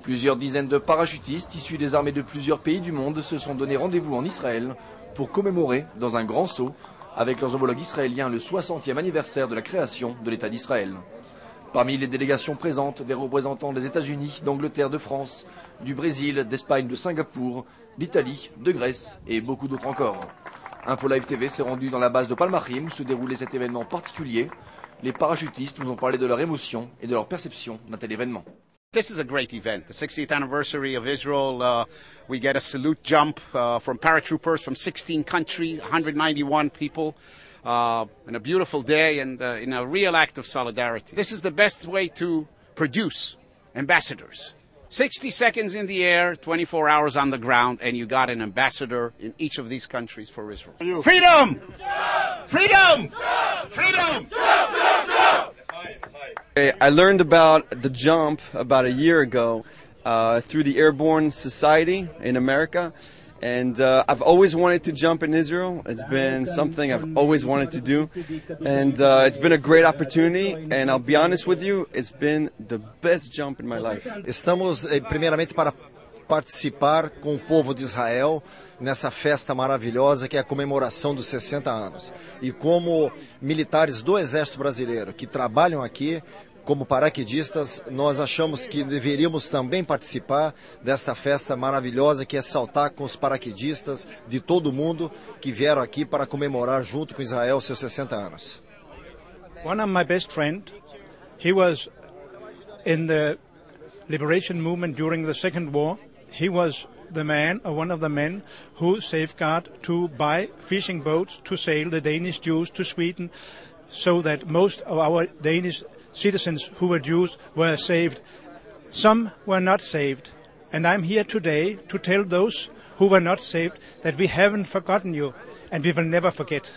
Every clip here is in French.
Plusieurs dizaines de parachutistes issus des armées de plusieurs pays du monde se sont donné rendez-vous en Israël pour commémorer, dans un grand saut, avec leurs homologues israéliens, le 60e anniversaire de la création de l'État d'Israël. Parmi les délégations présentes, des représentants des États-Unis, d'Angleterre, de France, du Brésil, d'Espagne, de Singapour, d'Italie, de Grèce et beaucoup d'autres encore. InfoLive TV s'est rendu dans la base de Palmachim où se déroulait cet événement particulier. Les parachutistes nous ont parlé de leur émotion et de leur perception d'un tel événement. This is a great event, the 60th anniversary of Israel. We get a salute jump from paratroopers from 16 countries, 191 people, in a beautiful day and in a real act of solidarity. This is the best way to produce ambassadors. 60 seconds in the air, 24 hours on the ground, and you got an ambassador in each of these countries for Israel. Freedom! Freedom! Freedom! I learned about the jump about a year ago through the Airborne Society in America, and I've always wanted to jump in Israel. It's been something I've always wanted to do, and it's been a great opportunity, and I'll be honest with you, it's been the best jump in my life. Estamos primeiramente para participar com o povo de Israel nessa festa maravilhosa que é a comemoração dos 60 anos. E como militares do Exército Brasileiro que trabalham aqui como paraquedistas, nós achamos que deveríamos também participar desta festa maravilhosa que é saltar com os paraquedistas de todo mundo que vieram aqui para comemorar junto com Israel seus 60 anos. One of my best friends, he was in the liberation movement during the Second War. He was the man, or one of the men, who safeguarded to buy fishing boats to sail the Danish Jews to Sweden, so that most of our Danish citizens who were Jews were saved. Some were not saved, and I'm here today to tell those who were not saved that we haven't forgotten you, and we will never forget.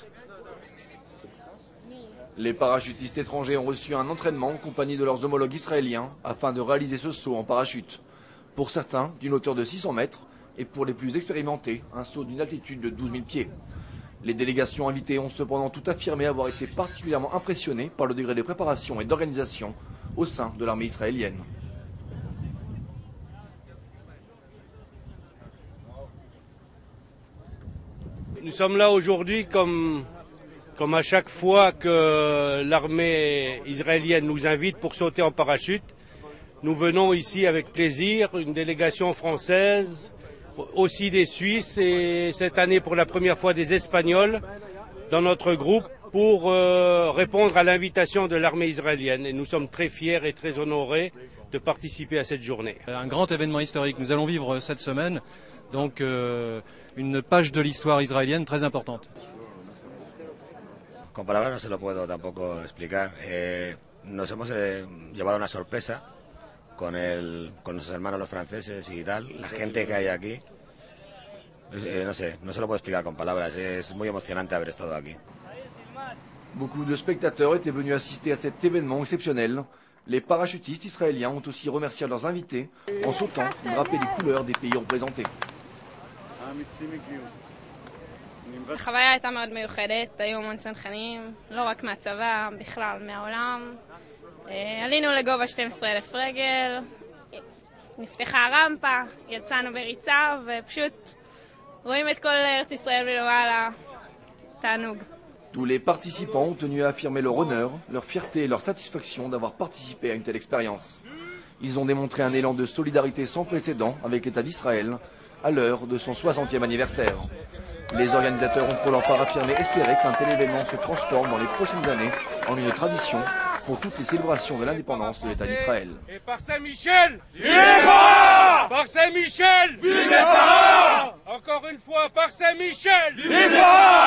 Les parachutistes étrangers ont reçu un entraînement en compagnie de leurs homologues israéliens afin de réaliser ce saut en parachute. Pour certains, d'une hauteur de 600 mètres, et pour les plus expérimentés, un saut d'une altitude de 12 000 pieds. Les délégations invitées ont cependant tout affirmé avoir été particulièrement impressionnées par le degré de préparation et d'organisation au sein de l'armée israélienne. Nous sommes là aujourd'hui comme à chaque fois que l'armée israélienne nous invite pour sauter en parachute. Nous venons ici avec plaisir, une délégation française, aussi des Suisses et cette année pour la première fois des Espagnols dans notre groupe pour répondre à l'invitation de l'armée israélienne. Et nous sommes très fiers et très honorés de participer à cette journée. Un grand événement historique. Nous allons vivre cette semaine, donc une page de l'histoire israélienne très importante. Con palabras no se lo puedo tampoco explicar. Nos hemos llevado una sorpresa con nuestros hermanos los franceses y tal, la gente que hay aquí. No sé, no se lo puedo explicar con palabras. Es muy emocionante haber estado aquí. Beaucoup de spectateurs étaient venus assister à cet événement exceptionnel. Les parachutistes israéliens ont aussi remercié leurs invités en sautant drapés les couleurs des pays représentés. החוויה הייתה מאוד מיוחדת, היו המון צנחנים, לא רק מהצבא, בכלל מהעולם. עלינו לגובה 12,000 רגל, נפתחה הרמפה, יצאנו בריצה ופשוט רואים את כל ארץ ישראל מלמעלה, תענוג. Tous les participants ont tenu à affirmer leur honneur, leur fierté et leur satisfaction d'avoir participé à une telle expérience. Ils ont démontré un élan de solidarité sans précédent avec l'État d'Israël à l'heure de son 60e anniversaire. Les organisateurs ont pour leur part affirmé espérer qu'un tel événement se transforme dans les prochaines années en une tradition pour toutes les célébrations de l'indépendance de l'État d'Israël. Et par Saint-Michel, vive les parents! Par Saint-Michel, vive les parents! Encore une fois, par Saint-Michel, vive les parents!